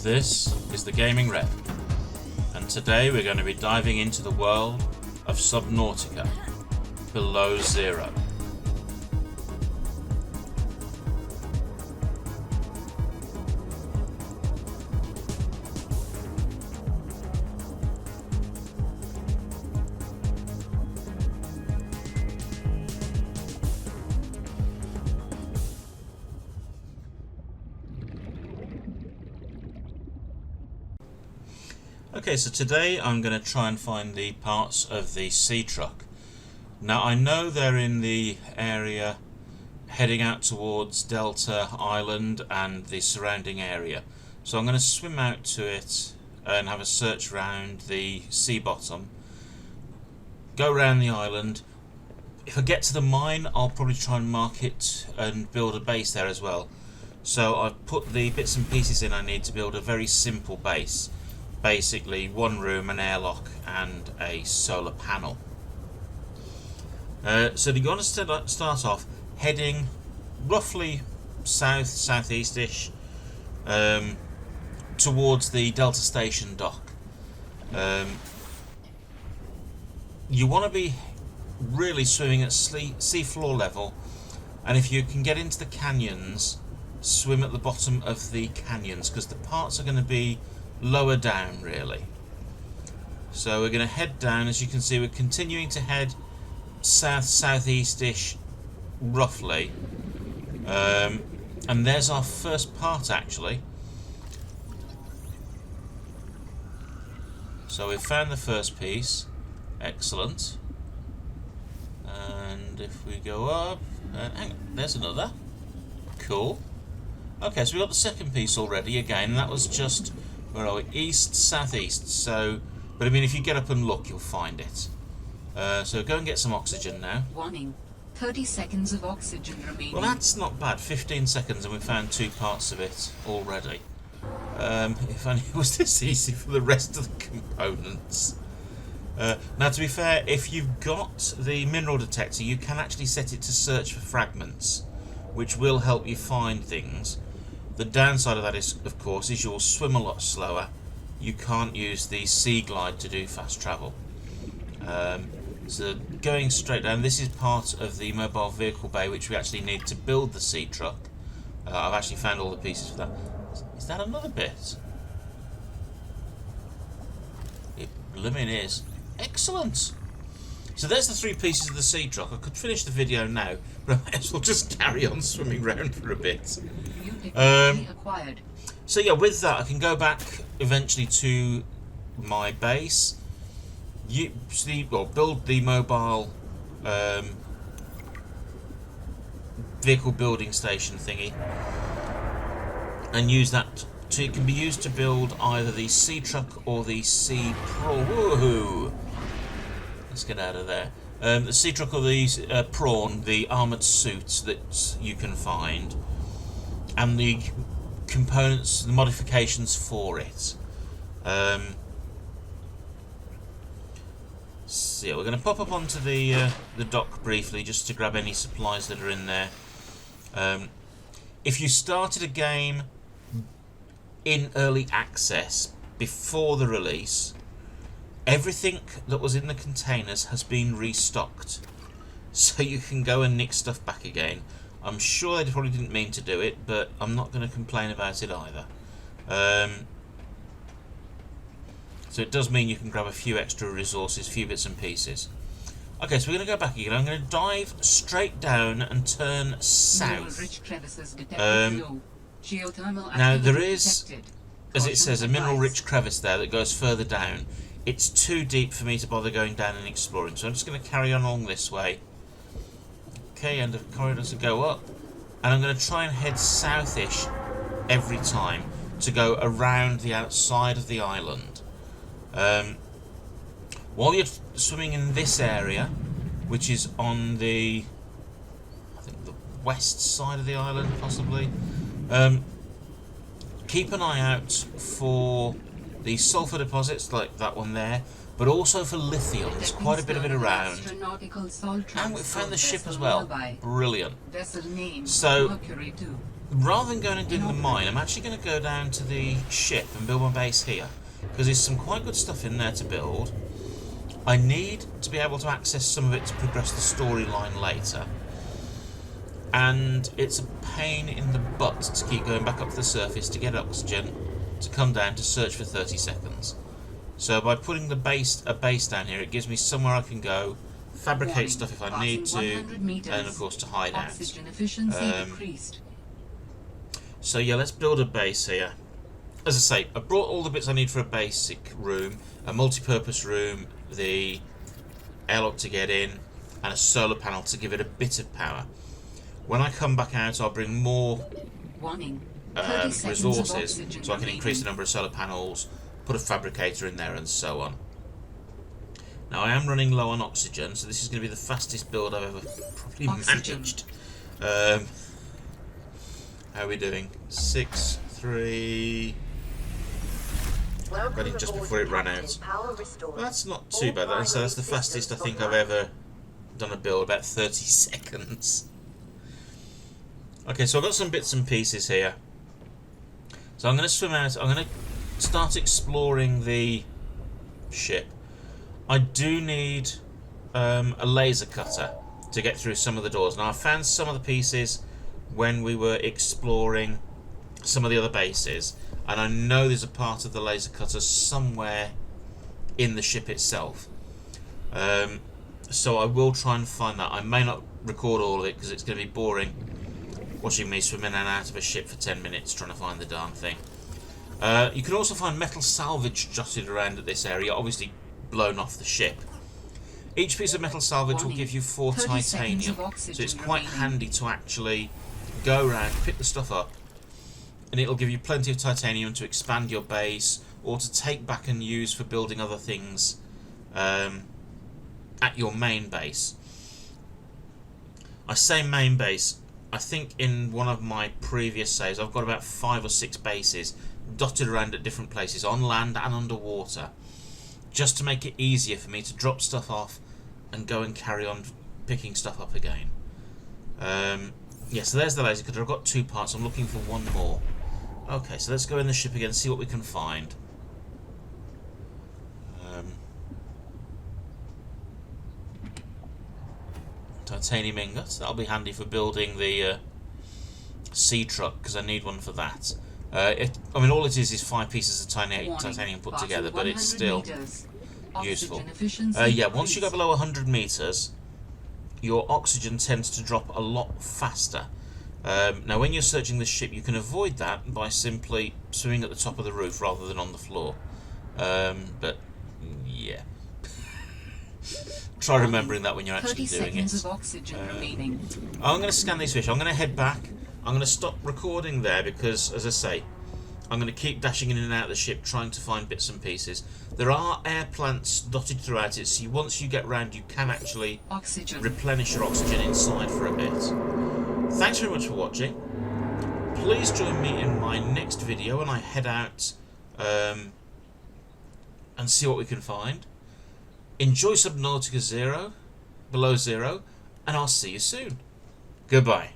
This is the Gaming Rep, and today we're going to be diving into the world of Subnautica Below Zero. Okay, so today I'm going to try and find the parts of the sea truck. Now I know they're in the area heading out towards Delta Island and the surrounding area. So I'm going to swim out to it and have a search around the sea bottom. Go around the island. If I get to the mine, I'll probably try and mark it and build a base there as well. So I've put the bits and pieces in I need to build a very simple base. Basically one room, an airlock and a solar panel. So you're going to start off heading roughly southeast-ish towards the Delta Station dock. You want to be really swimming at sea floor level, and if you can get into the canyons, swim at the bottom of the canyons, because the parts are going to be lower down really. So we're going to head down. As you can see, we're continuing to head southeast-ish roughly, and there's our first part actually. So we've found the first piece, excellent. And if we go up, hang on, there's another, cool. Okay, so we've got the second piece already again, and that was just, where are we? East, southeast. So, but I mean, if you get up and look, you'll find it. So go and get some oxygen now. Warning, 30 seconds of oxygen remaining. Well, that's not bad. 15 seconds, and we found two parts of it already. If only it was this easy for the rest of the components. Now, to be fair, if you've got the mineral detector, you can actually set it to search for fragments, which will help you find things. The downside of that is, of course, is you'll swim a lot slower. You can't use the sea glide to do fast travel. So going straight down, this is part of the mobile vehicle bay, which we actually need to build the sea truck. I've actually found all the pieces for that. Is that another bit? It blooming is. Excellent! So there's the three pieces of the sea truck. I could finish the video now, but I might as well just carry on swimming around for a bit. So yeah, with that I can go back eventually to my base, build the mobile vehicle building station thingy, and use that to, it can be used to build either the sea truck or the sea prawn. Woohoo! Let's get out of there. The sea truck or the prawn, the armoured suits that you can find, and the components, the modifications for it. So yeah, we're going to pop up onto the dock briefly just to grab any supplies that are in there. If you started a game in early access before the release, everything that was in the containers has been restocked, so you can go and nick stuff back again. I'm sure they probably didn't mean to do it, but I'm not going to complain about it either. So it does mean you can grab a few extra resources, a few bits and pieces. Okay, so we're going to go back again. I'm going to dive straight down and turn south. Now there is, as it says, a mineral-rich crevice there that goes further down. It's too deep for me to bother going down and exploring, so I'm just going to carry on along this way. Okay, and the corridors to go up, and I'm going to try and head south-ish every time to go around the outside of the island. While you're swimming in this area, which is on the, I think, the west side of the island, possibly, keep an eye out for the sulfur deposits like that one there, but also for lithium. There's quite a bit of it around. And we found the ship as well. Brilliant. Vessel name So Mercury II. rather than going and doing the mine, I'm actually going to go down to the ship and build my base here, because there's some quite good stuff in there to build. I need to be able to access some of it to progress the storyline later, and it's a pain in the butt to keep going back up to the surface to get oxygen, to come down to search for 30 seconds. So by putting a base down here, it gives me somewhere I can go, fabricate stuff if I need to, and of course to hide out. Oxygen efficiency decreased. So yeah, let's build a base here. As I say, I brought all the bits I need for a basic room, a multi-purpose room, the airlock to get in, and a solar panel to give it a bit of power. When I come back out, I'll bring more resources so I can increase the number of solar panels, put a fabricator in there, and so on. Now I am running low on oxygen, so this is going to be the fastest build I've ever probably managed. How are we doing? 6, 3... Running just before it ran out. Well, that's not too bad. So that's the fastest I think I've ever done a build, about 30 seconds. Okay, so I've got some bits and pieces here. So I'm going to swim out. I'm going to start exploring the ship. I do need a laser cutter to get through some of the doors. Now I found some of the pieces when we were exploring some of the other bases, and I know there's a part of the laser cutter somewhere in the ship itself. So I will try and find that. I may not record all of it because it's going to be boring watching me swim in and out of a ship for 10 minutes trying to find the darn thing. You can also find metal salvage jotted around at this area, obviously blown off the ship. Each piece of metal salvage will give you 4 titanium, so it's quite handy to actually go around, pick the stuff up, and it'll give you plenty of titanium to expand your base or to take back and use for building other things at your main base. I say main base, I think in one of my previous saves I've got about 5 or 6 bases dotted around at different places on land and underwater, just to make it easier for me to drop stuff off and go and carry on picking stuff up again. Yeah, so there's the laser cutter. I've got 2 parts. I'm looking for 1 more. Okay, so let's go in the ship again and see what we can find. Titanium ingots. That'll be handy for building the sea truck, because I need one for that. I mean, all it is 5 pieces of titanium put together, but it's still useful. Yeah, once you go below 100 meters, your oxygen tends to drop a lot faster. Now, when you're searching the ship, you can avoid that by simply swimming at the top of the roof rather than on the floor. But yeah, try remembering that when you're actually doing it. I'm going to scan these fish. I'm going to head back. I'm going to stop recording there because, as I say, I'm going to keep dashing in and out of the ship trying to find bits and pieces. There are air plants dotted throughout it, so once you get round you can actually replenish your oxygen inside for a bit. Thanks very much for watching. Please join me in my next video when I head out and see what we can find. Enjoy Subnautica Below Zero, and I'll see you soon. Goodbye.